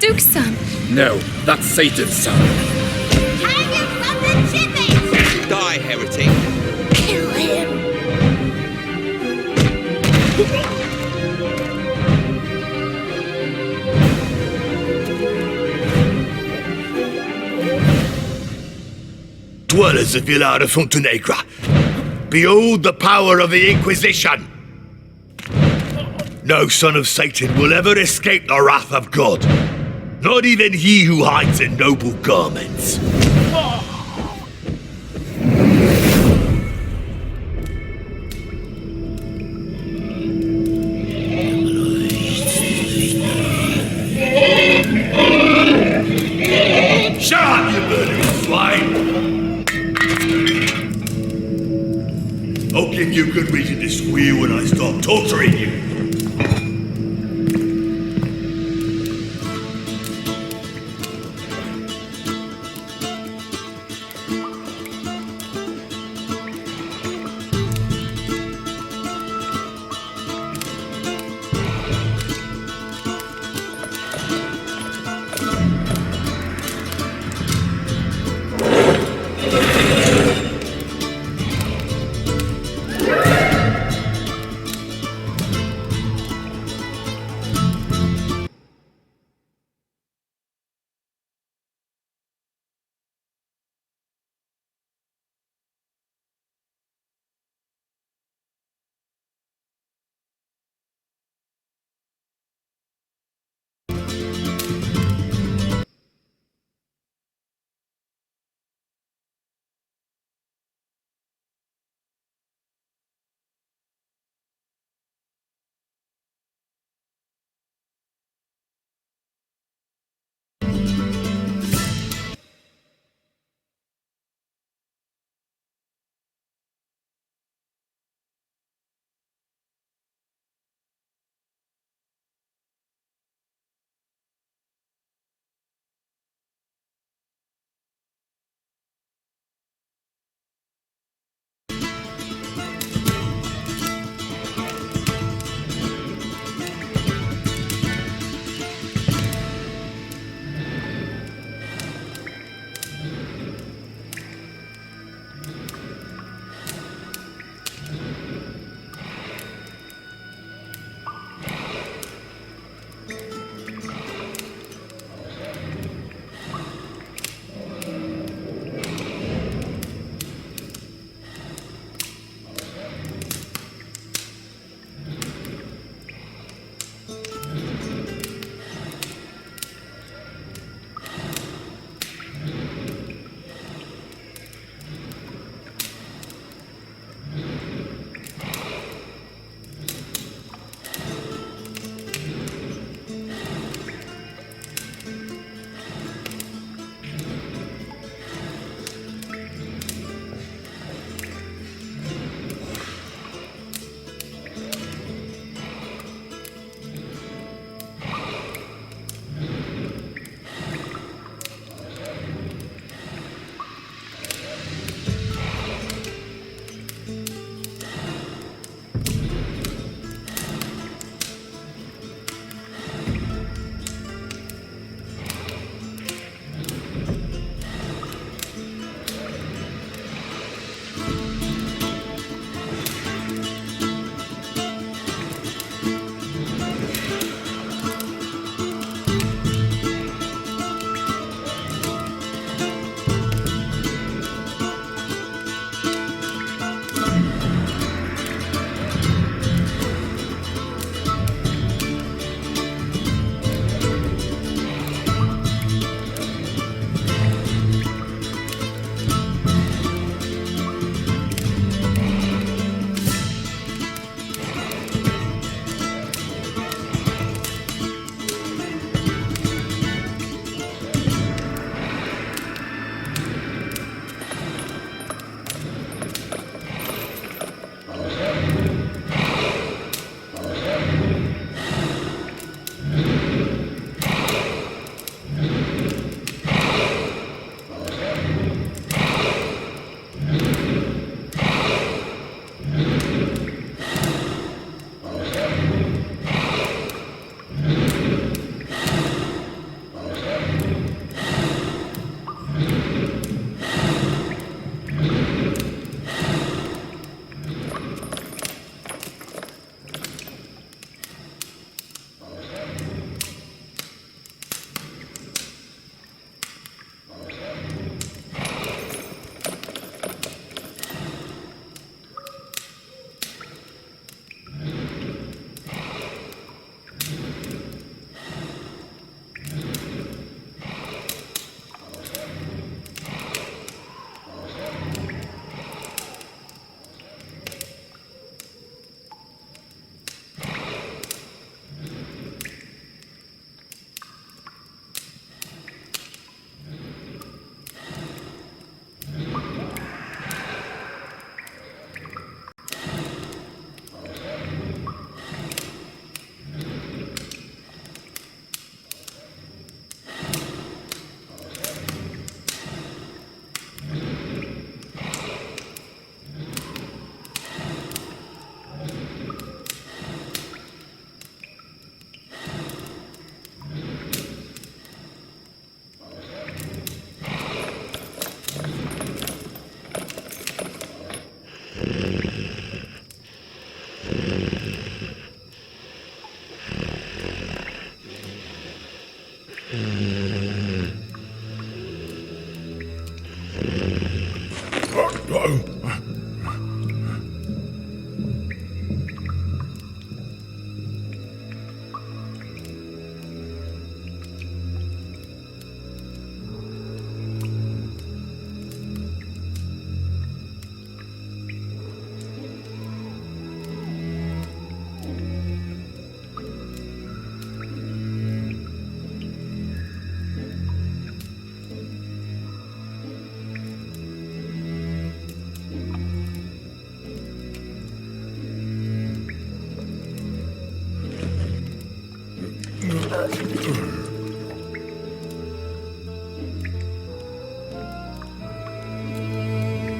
Duke's son. No, that's Satan's son. Hang him from the gibbet! Die, heretic. Kill him! Dwellers of Villar de Fontenegre, behold the power of the Inquisition! No son of Satan will ever escape the wrath of God, not even he who hides in noble garments. Shut up, you murdering swine! I'll give you good reason to squeal when I start torturing you.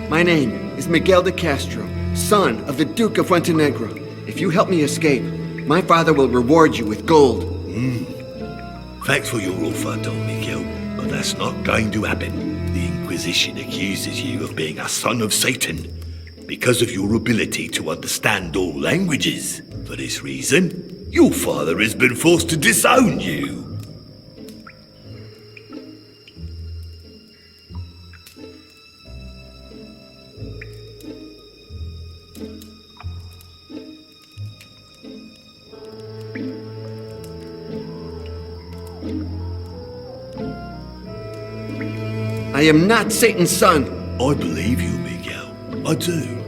My name is Miguel de Castro, son of the Duke of Fuentenegra. If you help me escape, my father will reward you with gold. Thanks for your offer, Don Miguel, but that's not going to happen. The Inquisition accuses you of being a son of Satan because of your ability to understand all languages. For this reason, your father has been forced to disown you. I am not Satan's son. I believe you, Miguel. I do.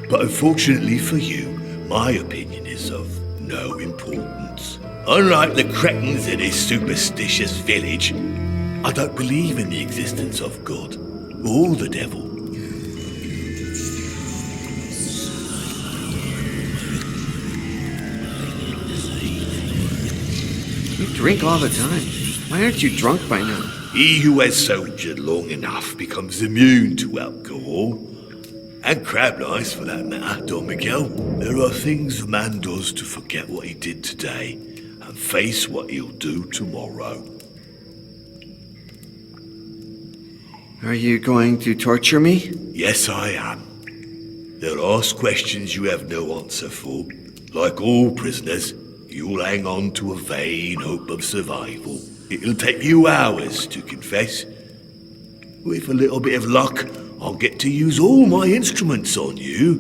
But unfortunately for you, my opinion is of no importance. Unlike the cretins in this superstitious village, I don't believe in the existence of God or the devil. You drink all the time. Why aren't you drunk by now? He who has soldiered long enough becomes immune to alcohol. And crab lice, for that matter, Don Miguel. There are things a man does to forget what he did today and face what he'll do tomorrow. Are you going to torture me? Yes, I am. They'll ask questions you have no answer for. Like all prisoners, you'll hang on to a vain hope of survival. It'll take you hours to confess. With a little bit of luck, I'll get to use all my instruments on you.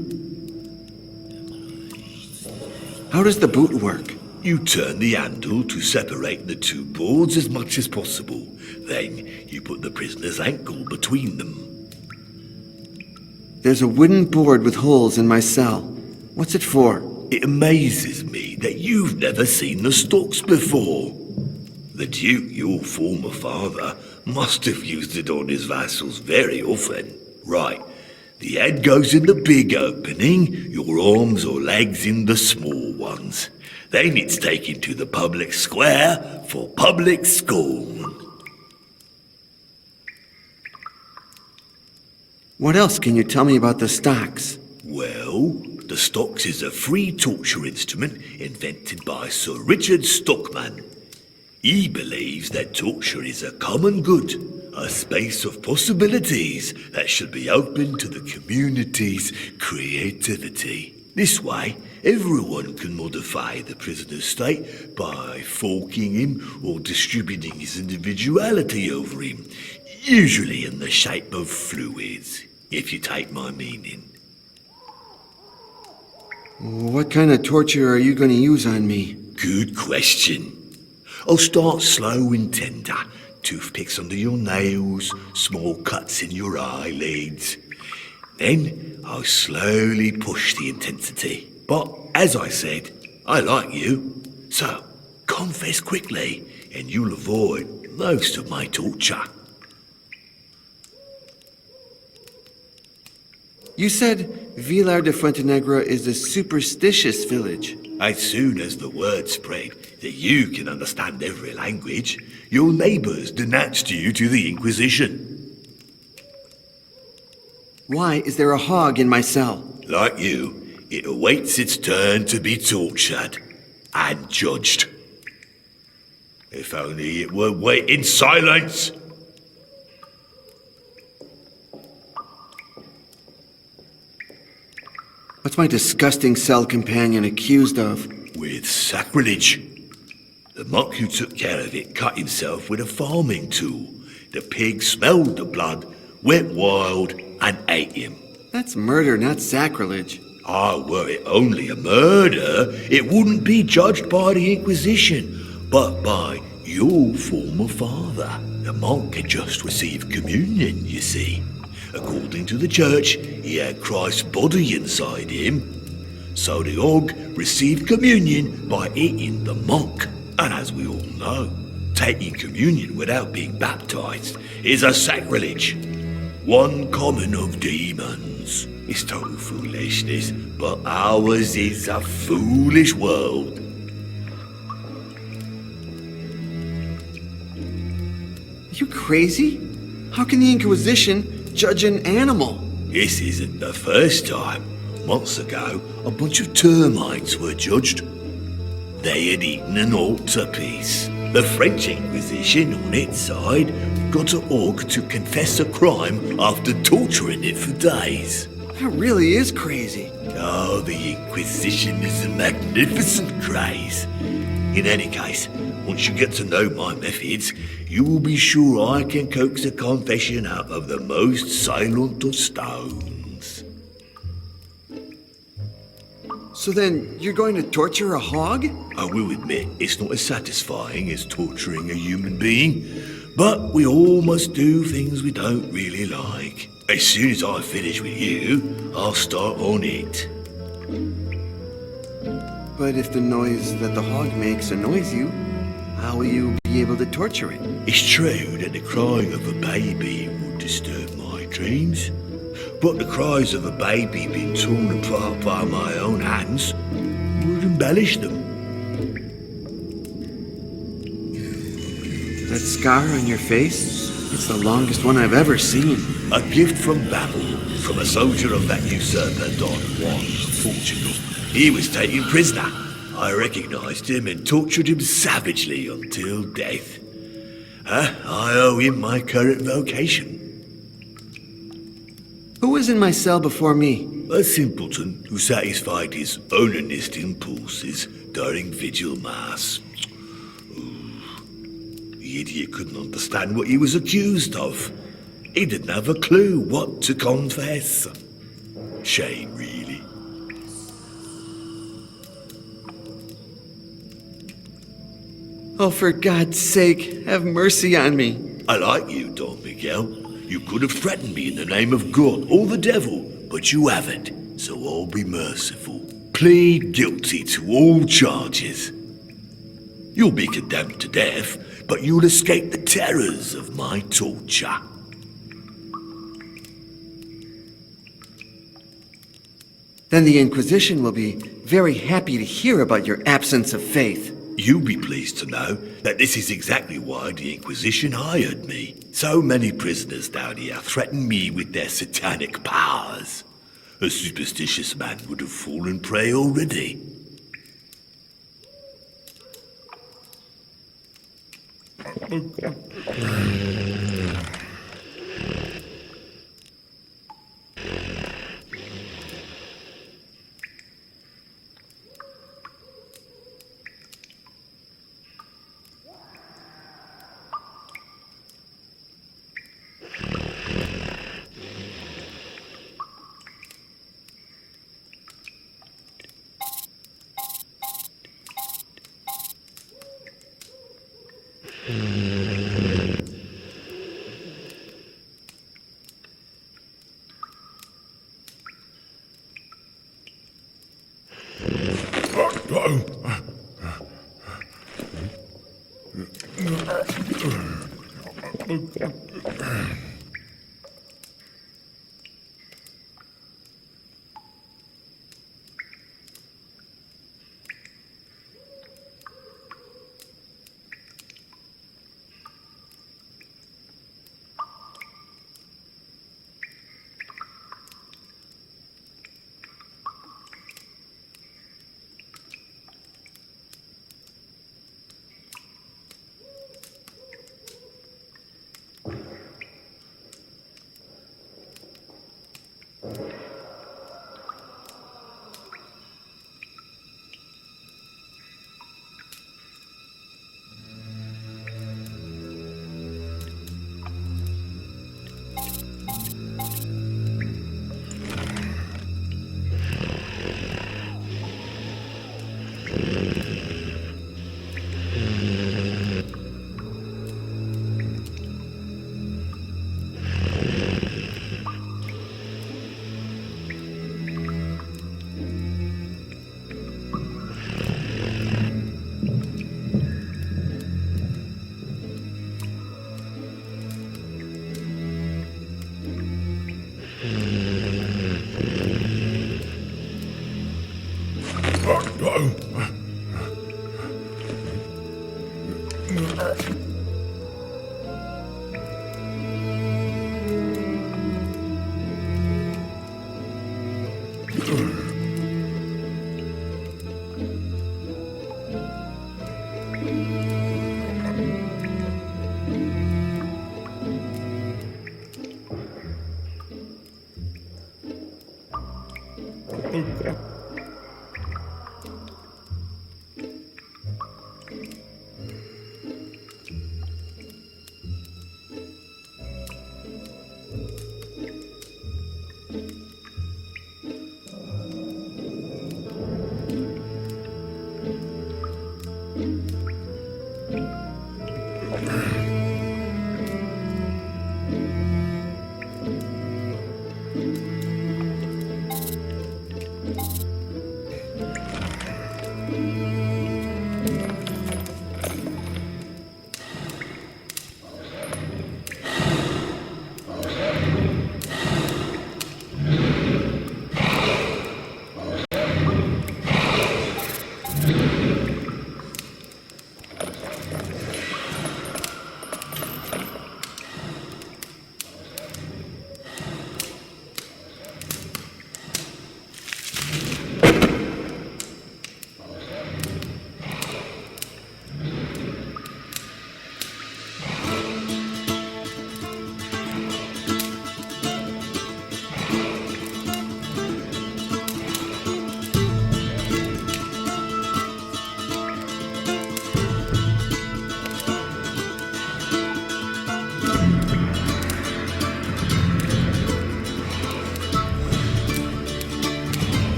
How does the boot work? You turn the handle to separate the two boards as much as possible. Then you put the prisoner's ankle between them. There's a wooden board with holes in my cell. What's it for? It amazes me that you've never seen the stocks before. The Duke, your former father, must have used it on his vassals very often. Right, the head goes in the big opening, your arms or legs in the small ones. Then it's taken to the public square for public scorn. What else can you tell me about the stocks? Well, the stocks is a free torture instrument invented by Sir Richard Stockman. He believes that torture is a common good, a space of possibilities that should be open to the community's creativity. This way, everyone can modify the prisoner's state by forking him or distributing his individuality over him, usually in the shape of fluids, if you take my meaning. What kind of torture are you going to use on me? Good question. I'll start slow and tender. Toothpicks under your nails, small cuts in your eyelids. Then I'll slowly push the intensity. But as I said, I like you. So confess quickly and you'll avoid most of my torture. You said Vilar de Fuentenegra is a superstitious village. As soon as the word spread that you can understand every language, your neighbors denounced you to the Inquisition. Why is there a hog in my cell? Like you, it awaits its turn to be tortured and judged. If only it would wait in silence. What's my disgusting cell companion accused of? With sacrilege. The monk who took care of it cut himself with a farming tool. The pig smelled the blood, went wild, and ate him. That's murder, not sacrilege. Were it only a murder, it wouldn't be judged by the Inquisition, but by your former father. The monk had just received communion, you see. According to the church, he had Christ's body inside him. So the Og received communion by eating the monk. And as we all know, taking communion without being baptized is a sacrilege. One common of demons. It's total foolishness, but ours is a foolish world. Are you crazy? How can the Inquisition judge an animal? This isn't the first time. Months ago, a bunch of termites were judged. They had eaten an altarpiece. The French Inquisition, on its side, got an Og to confess a crime after torturing it for days. That really is crazy. Oh, the Inquisition is a magnificent craze. In any case, once you get to know my methods, you will be sure I can coax a confession out of the most silent of stones. So then, you're going to torture a hog? I will admit, it's not as satisfying as torturing a human being, but we all must do things we don't really like. As soon as I finish with you, I'll start on it. But if the noise that the hog makes annoys you, how will you be able to torture it? It's true that the crying of a baby would disturb my dreams, but the cries of a baby being torn apart by my own hands would embellish them. That scar on your face? It's the longest one I've ever seen. A gift from Babel, from a soldier of that usurper Don Juan of Portugal. He was taken prisoner. I recognized him and tortured him savagely until death. I owe him my current vocation. Who was in my cell before me? A simpleton who satisfied his onanist impulses during vigil mass. The idiot couldn't understand what he was accused of. He didn't have a clue what to confess. Shame, really. Oh, for God's sake, have mercy on me. I like you, Don Miguel. You could have threatened me in the name of God or the devil, but you haven't, so I'll be merciful. Plead guilty to all charges. You'll be condemned to death, but you'll escape the terrors of my torture. Then the Inquisition will be very happy to hear about your absence of faith. You'll be pleased to know that this is exactly why the Inquisition hired me. So many prisoners down here threaten me with their satanic powers. A superstitious man would have fallen prey already.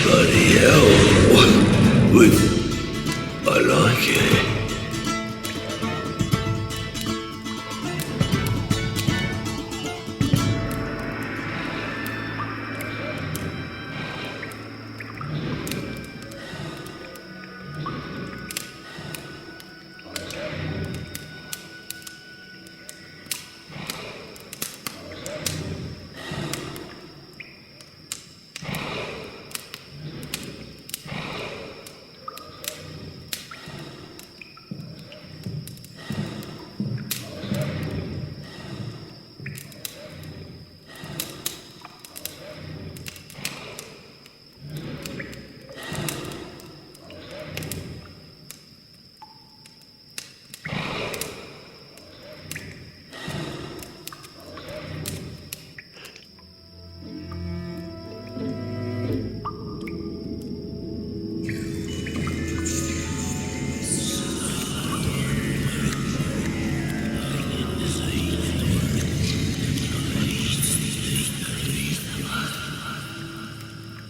Bloody hell. I like it.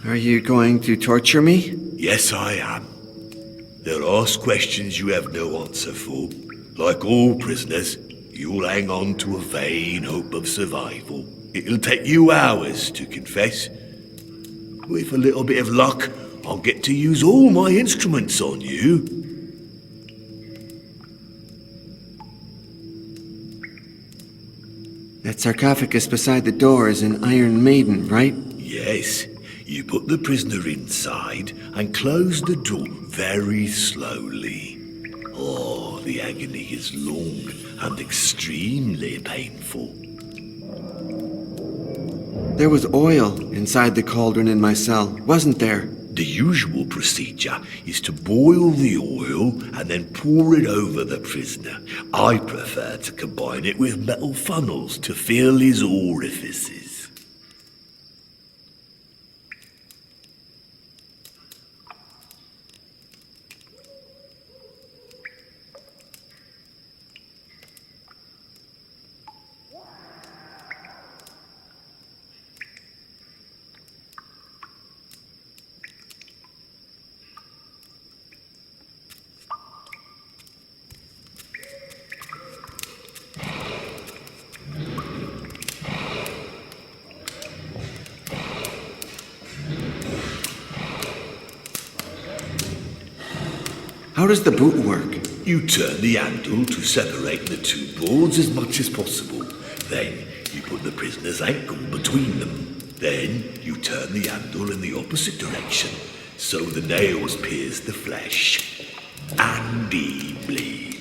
Are you going to torture me? Yes, I am. They'll ask questions you have no answer for. Like all prisoners, you'll hang on to a vain hope of survival. It'll take you hours to confess. With a little bit of luck, I'll get to use all my instruments on you. That sarcophagus beside the door is an Iron Maiden, right? Yes. You put the prisoner inside and close the door very slowly. Oh, the agony is long and extremely painful. There was oil inside the cauldron in my cell, wasn't there? The usual procedure is to boil the oil and then pour it over the prisoner. I prefer to combine it with metal funnels to fill his orifices. How does the boot work? You turn the handle to separate the two boards as much as possible. Then you put the prisoner's ankle between them. Then you turn the handle in the opposite direction so the nails pierce the flesh. And he bleeds.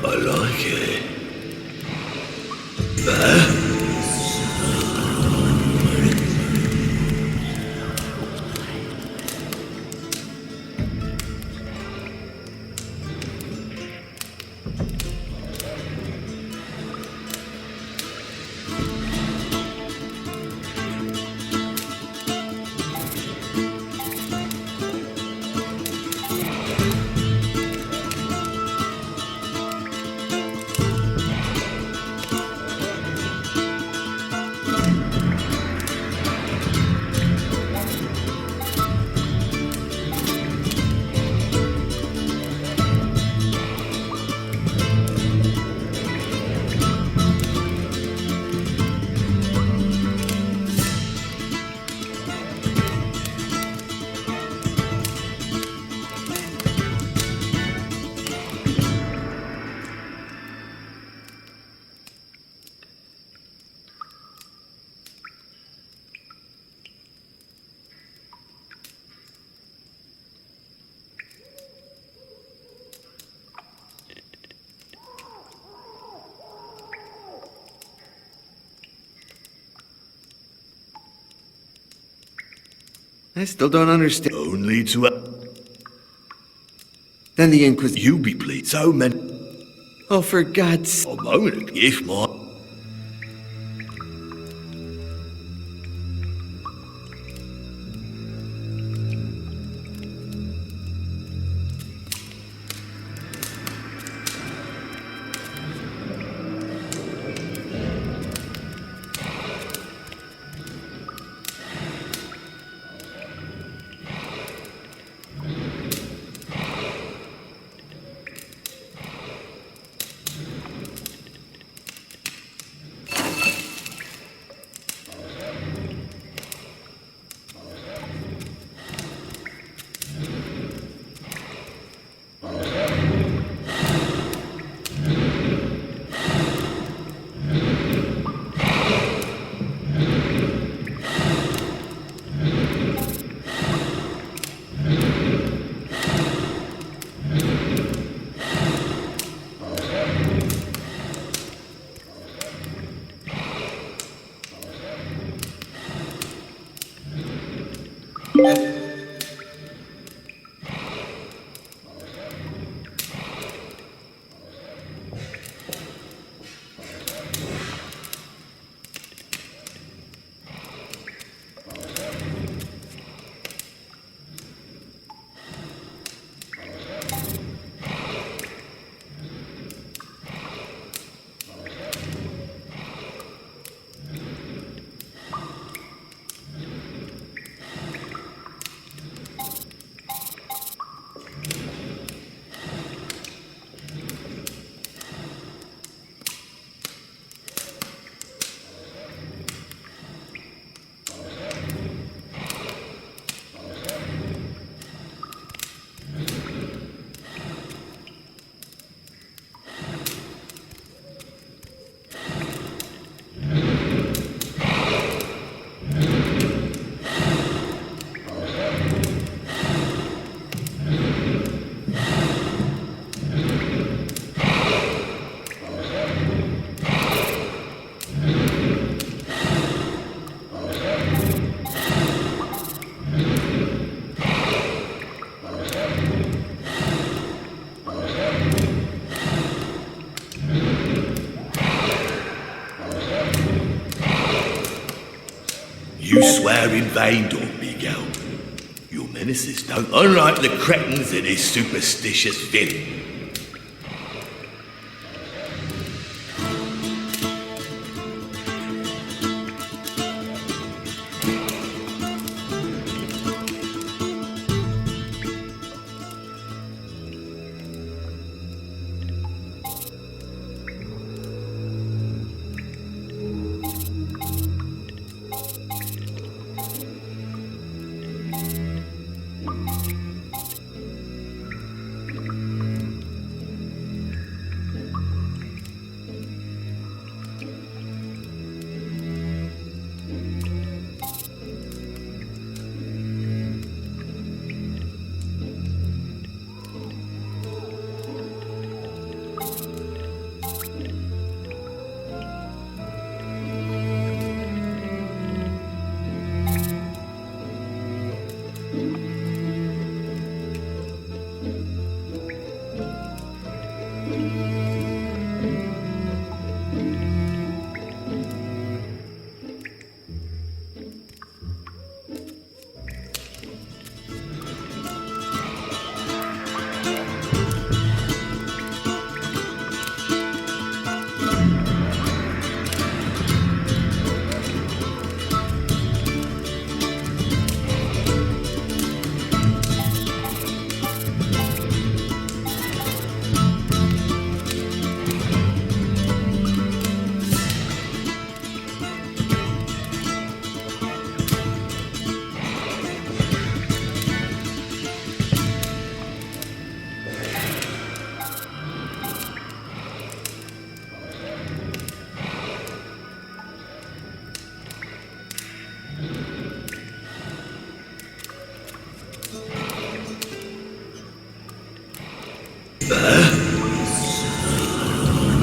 I like it. I still don't understand. Only to Then the Inquisition. you be pleased. So many. Oh, for God's sake. A moment, if my. You swear in vain, Don Miguel. Your menaces don't unlike the cretins in his superstitious villain.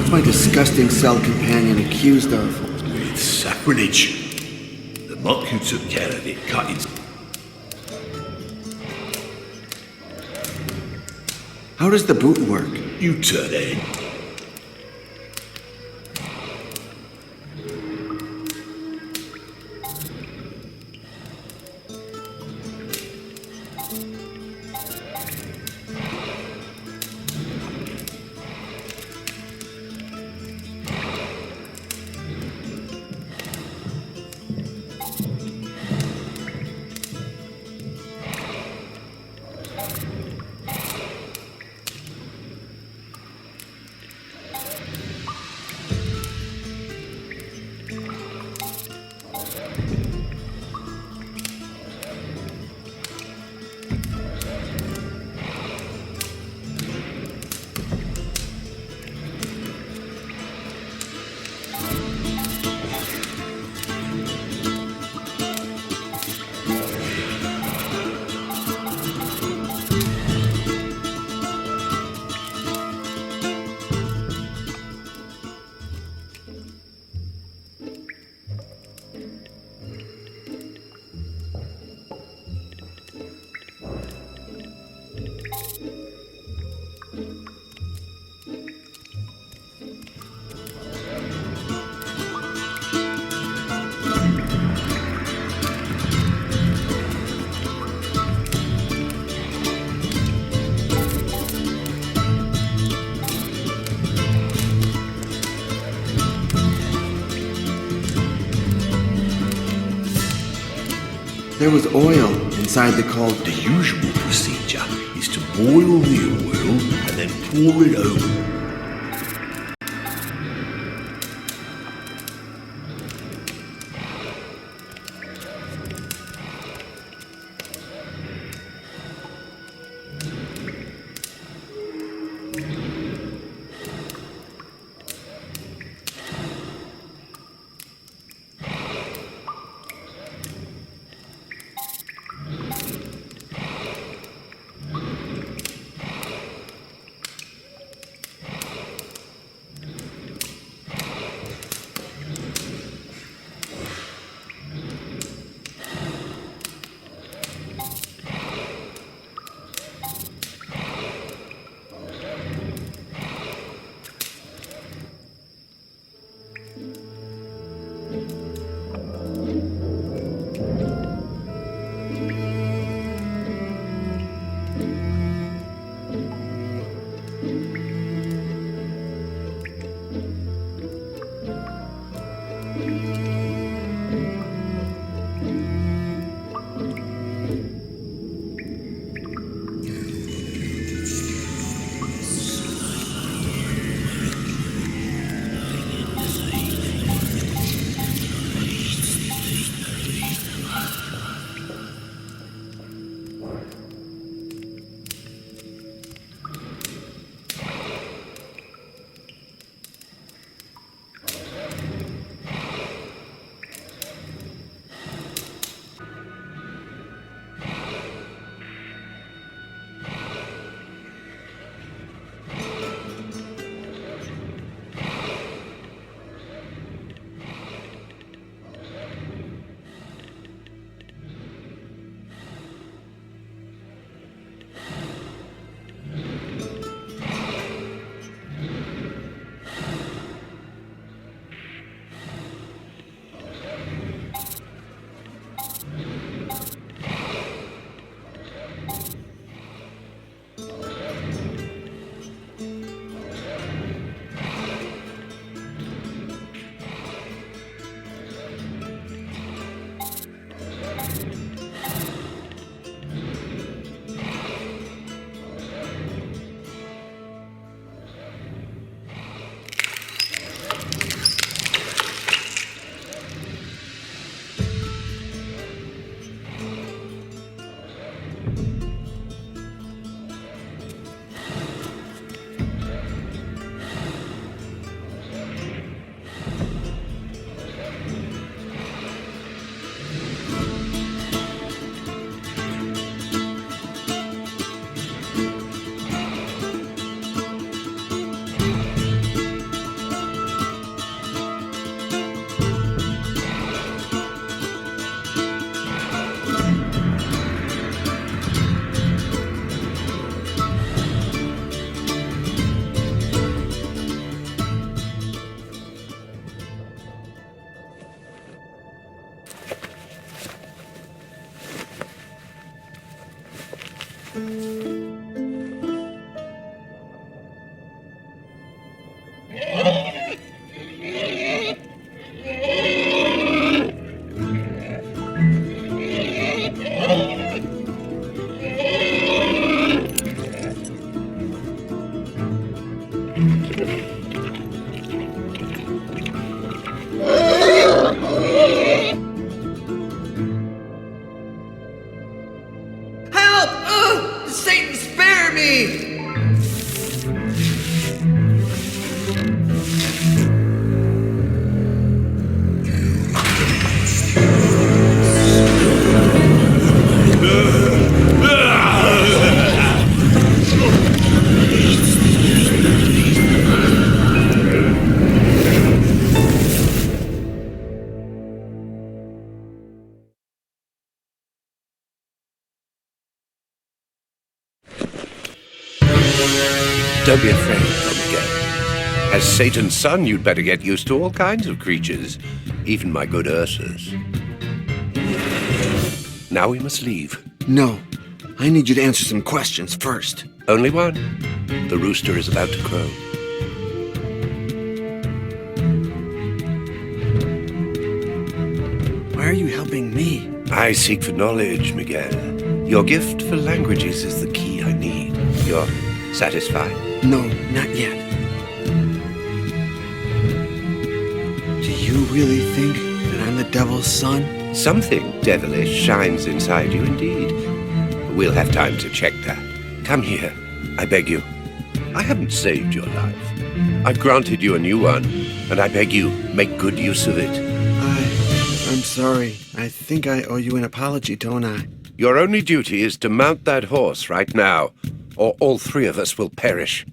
What's my disgusting cell companion accused of? It's sacrilege. The monk who took care of it cut his... How does the boot work? You turn in. There was oil inside the cauldron. The usual procedure is to boil the oil and then pour it over. Don't be afraid, Don Miguel. As Satan's son, you'd better get used to all kinds of creatures, even my good Ursas. Now we must leave. No. I need you to answer some questions first. Only one. The rooster is about to crow. Why are you helping me? I seek for knowledge, Miguel. Your gift for languages is the key I need. You're satisfied? No, not yet. Do you really think that I'm the devil's son? Something devilish shines inside you indeed. We'll have time to check that. Come here, I beg you. I haven't saved your life. I've granted you a new one, and I beg you, make good use of it. I'm sorry. I think I owe you an apology, don't I? Your only duty is to mount that horse right now, or all three of us will perish.